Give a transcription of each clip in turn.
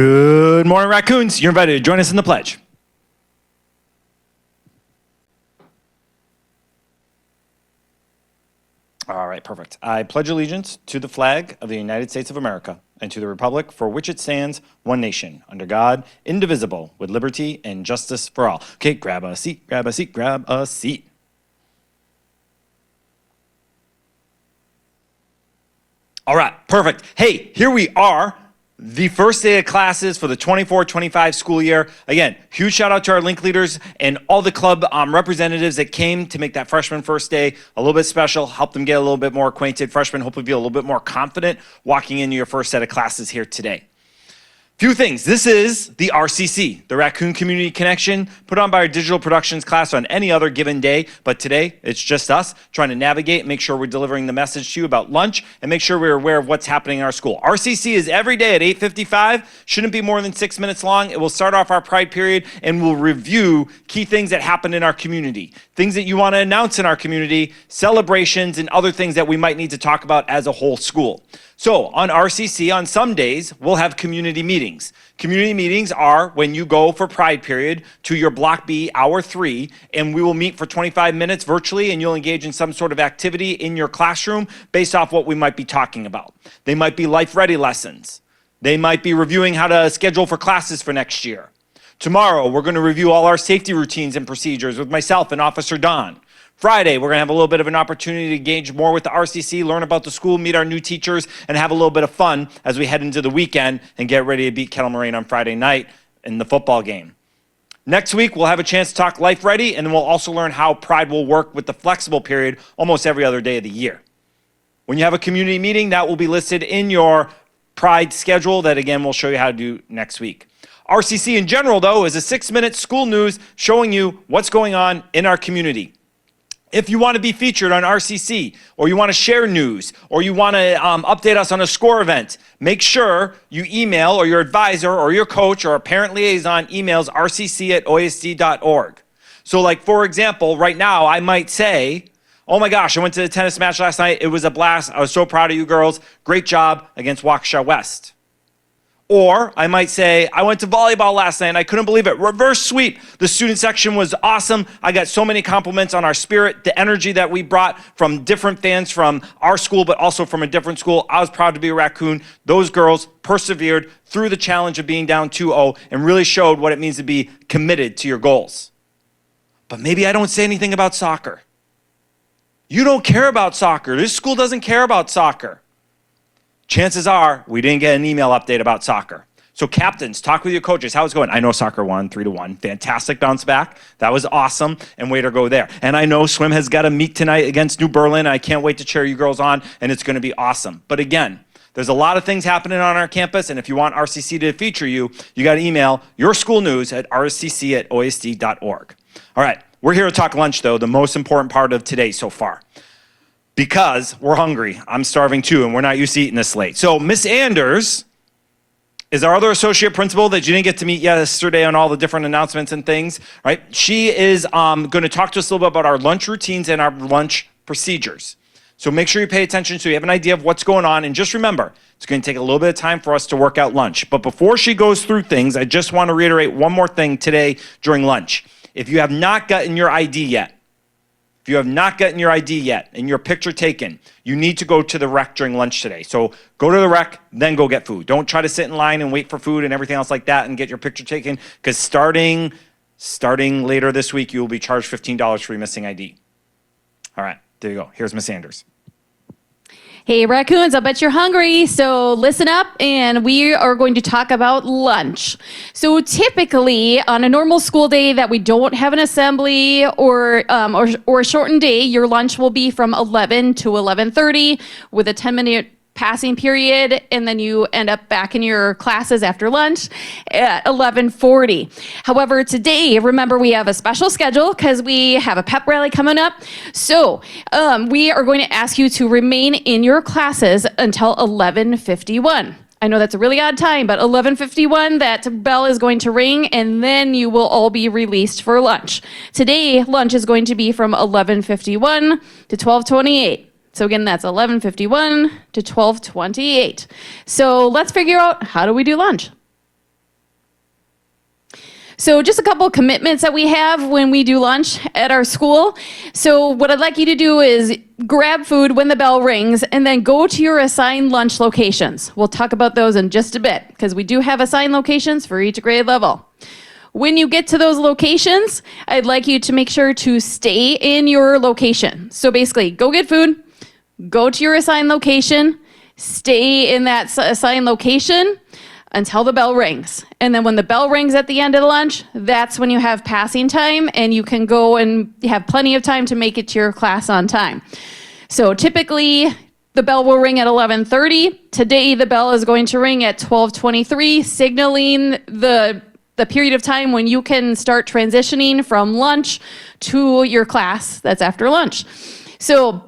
Good morning, Raccoons. You're invited to join us in the pledge. All right, perfect. I pledge allegiance to the flag of the United States of America and to the republic for which it stands, one nation, under God, indivisible, with liberty and justice for all. Okay, grab a seat, grab a seat, grab a seat. All right, perfect. Hey, here we are. The first day of classes for the 24-25 school year. Again, huge shout out to our link leaders and all the club representatives that came to make that freshman first day a little bit special, help them get a little bit more acquainted. Freshmen hopefully feel a little bit more confident walking into your first set of classes here today. Few things. This is the RCC, the Raccoon Community Connection, put on by our digital productions class on any other given day. But today, it's just us trying to navigate, make sure we're delivering the message to you about lunch, and make sure we're aware of what's happening in our school. RCC is every day at 8:55. Shouldn't be more than 6 minutes long. It will start off our Pride period, and we'll review key things that happen in our community, things that you want to announce in our community, celebrations, and other things that we might need to talk about as a whole school. So on RCC, on some days, we'll have community meetings. Community meetings are when you go for Pride period to your Block B, hour 3, and we will meet for 25 minutes virtually, and you'll engage in some sort of activity in your classroom based off what we might be talking about. They might be life ready lessons. They might be reviewing how to schedule for classes for next year. Tomorrow, we're going to review all our safety routines and procedures with myself and Officer Don. Friday, we're going to have a little bit of an opportunity to engage more with the RCC, learn about the school, meet our new teachers, and have a little bit of fun as we head into the weekend and get ready to beat Kettle Moraine on Friday night in the football game. Next week, we'll have a chance to talk Life Ready, and then we'll also learn how Pride will work with the flexible period almost every other day of the year. When you have a community meeting, that will be listed in your Pride schedule that, again, we'll show you how to do next week. RCC in general, though, is a 6-minute school news showing you what's going on in our community. If you want to be featured on RCC, or you want to share news, or you want to update us on a SCORE event, make sure you email, or your advisor, or your coach, or a parent liaison emails rcc@oasd.org. So like, for example, right now, I might say, oh my gosh, I went to the tennis match last night. It was a blast. I was so proud of you girls. Great job against Waukesha West. Or I might say, I went to volleyball last night and I couldn't believe it. Reverse sweep. The student section was awesome. I got so many compliments on our spirit, the energy that we brought from different fans from our school, but also from a different school. I was proud to be a Raccoon. Those girls persevered through the challenge of being down 2-0 and really showed what it means to be committed to your goals. But maybe I don't say anything about soccer. You don't care about soccer. This school doesn't care about soccer. Chances are we didn't get an email update about soccer. So captains, talk with your coaches. How's it going? I know soccer won 3-1. Fantastic bounce back. That was awesome. And way to go there. And I know swim has got a meet tonight against New Berlin. I can't wait to cheer you girls on. And it's going to be awesome. But again, there's a lot of things happening on our campus. And if you want RCC to feature you, you got to email your school news at rcc@oasd.org. All right. We're here to talk lunch, though, the most important part of today so far. Because we're hungry. I'm starving too, and we're not used to eating this late. So Miss Anders is our other associate principal that you didn't get to meet yesterday on all the different announcements and things, right? She is going to talk to us a little bit about our lunch routines and our lunch procedures. So make sure you pay attention so you have an idea of what's going on. And just remember, it's going to take a little bit of time for us to work out lunch. But before she goes through things, I just want to reiterate one more thing today during lunch. If you have not gotten your ID yet, if you have not gotten your ID yet and your picture taken, you need to go to the rec during lunch today. So go to the rec, then go get food. Don't try to sit in line and wait for food and everything else like that and get your picture taken, because starting later this week, you will be charged $15 for your missing ID. All right, there you go. Here's Miss Anders. Hey, Raccoons, I bet you're hungry, so listen up, and we are going to talk about lunch. So typically, on a normal school day that we don't have an assembly or a shortened day, your lunch will be from 11 to 11:30 with a 10-minute passing period, and then you end up back in your classes after lunch at 11:40. However, today, remember, we have a special schedule because we have a pep rally coming up. So we are going to ask you to remain in your classes until 11:51. I know that's a really odd time, but 11:51, that bell is going to ring, and then you will all be released for lunch. Today, lunch is going to be from 11:51 to 12:28. So again, that's 11:51 to 12:28. So let's figure out, how do we do lunch? So just a couple of commitments that we have when we do lunch at our school. So what I'd like you to do is grab food when the bell rings and then go to your assigned lunch locations. We'll talk about those in just a bit because we do have assigned locations for each grade level. When you get to those locations, I'd like you to make sure to stay in your location. So basically, go get food, go to your assigned location, stay in that assigned location until the bell rings. And then when the bell rings at the end of the lunch, that's when you have passing time and you can go and have plenty of time to make it to your class on time. So typically the bell will ring at 11:30. Today the bell is going to ring at 12:23, signaling the period of time when you can start transitioning from lunch to your class that's after lunch. So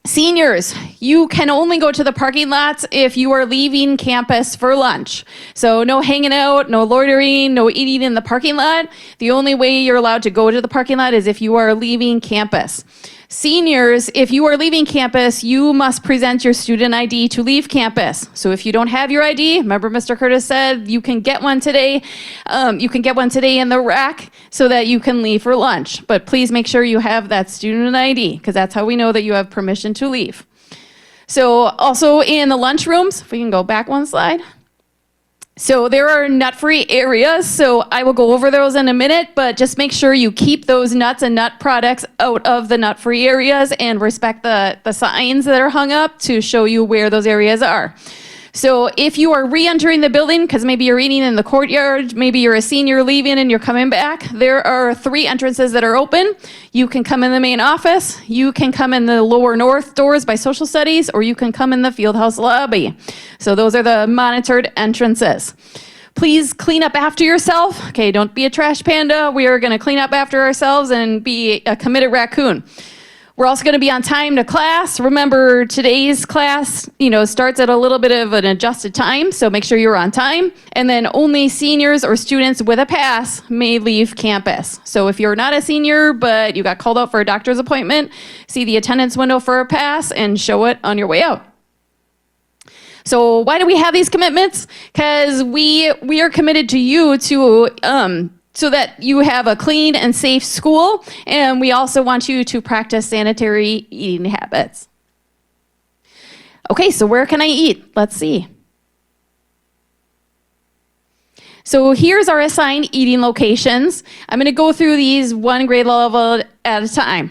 seniors, you can only go to the parking lots if you are leaving campus for lunch. So no hanging out, no loitering, no eating in the parking lot. The only way you're allowed to go to the parking lot is if you are leaving campus. Seniors, if you are leaving campus, you must present your student ID to leave campus. So if you don't have your ID, remember Mr. Curtis said you can get one today. You can get one today in the rack so that you can leave for lunch. But please make sure you have that student ID because that's how we know that you have permission to leave. So also in the lunchrooms, if we can go back one slide. So there are nut-free areas, so I will go over those in a minute, but just make sure you keep those nuts and nut products out of the nut-free areas and respect the signs that are hung up to show you where those areas are. So if you are re-entering the building, because maybe you're eating in the courtyard, maybe you're a senior leaving and you're coming back, there are 3 entrances that are open. You can come in the main office, you can come in the lower north doors by social studies, or you can come in the Fieldhouse lobby. So those are the monitored entrances. Please clean up after yourself. Okay, don't be a trash panda. We are gonna clean up after ourselves and be a committed raccoon. We're also going to be on time to class. Remember, today's class, starts at a little bit of an adjusted time, so make sure you're on time. And then only seniors or students with a pass may leave campus. So if you're not a senior, but you got called out for a doctor's appointment, see the attendance window for a pass and show it on your way out. So why do we have these commitments? Because we are committed to you so that you have a clean and safe school, and we also want you to practice sanitary eating habits. Okay, so where can I eat? Let's see. So here's our assigned eating locations. I'm gonna go through these one grade level at a time.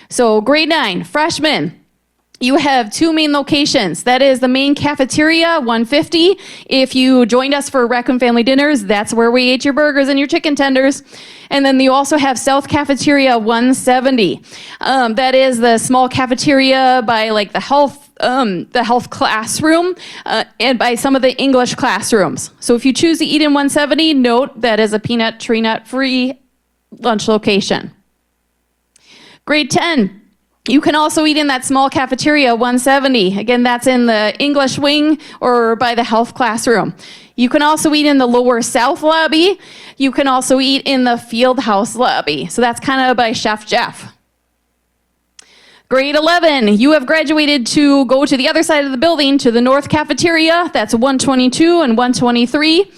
So grade 9, freshmen. You have 2 main locations. That is the main cafeteria, 150. If you joined us for Raccoon Family Dinners, that's where we ate your burgers and your chicken tenders. And then you also have South Cafeteria, 170. That is the small cafeteria by like the health classroom and by some of the English classrooms. So if you choose to eat in 170, note that is a peanut, tree nut free lunch location. Grade 10. You can also eat in that small cafeteria, 170. Again, that's in the English wing or by the health classroom. You can also eat in the lower south lobby. You can also eat in the Fieldhouse lobby. So that's kind of by Chef Jeff. Grade 11, you have graduated to go to the other side of the building to the north cafeteria. That's 122 and 123.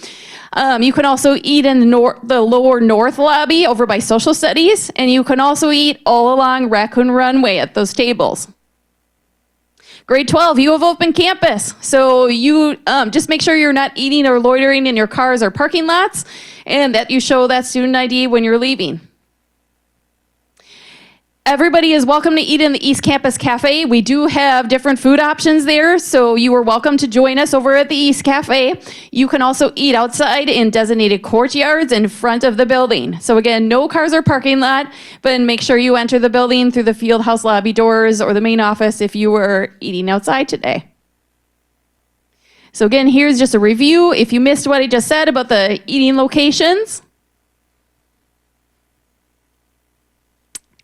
You can also eat in the lower north lobby over by social studies, and you can also eat all along Raccoon Runway at those tables. Grade 12, you have open campus, so you just make sure you're not eating or loitering in your cars or parking lots, and that you show that student ID when you're leaving. Everybody is welcome to eat in the East Campus Cafe. We do have different food options there, so you are welcome to join us over at the East Cafe. You can also eat outside in designated courtyards in front of the building. So again, no cars or parking lot, but make sure you enter the building through the Fieldhouse lobby doors or the main office if you were eating outside today. So again, here's just a review. If you missed what I just said about the eating locations.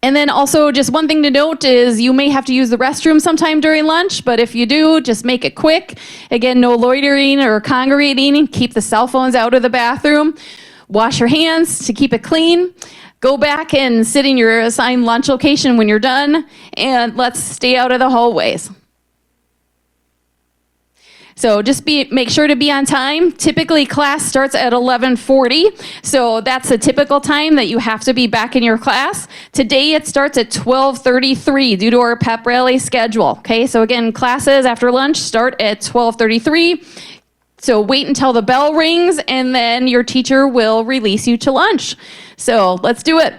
And then also just one thing to note is you may have to use the restroom sometime during lunch, but if you do, just make it quick. Again, no loitering or congregating. Keep the cell phones out of the bathroom. Wash your hands to keep it clean. Go back and sit in your assigned lunch location when you're done, and let's stay out of the hallways. So just make sure to be on time. Typically class starts at 11:40. So that's a typical time that you have to be back in your class. Today it starts at 12:33 due to our pep rally schedule. Okay, so again, classes after lunch start at 12:33. So wait until the bell rings and then your teacher will release you to lunch. So let's do it.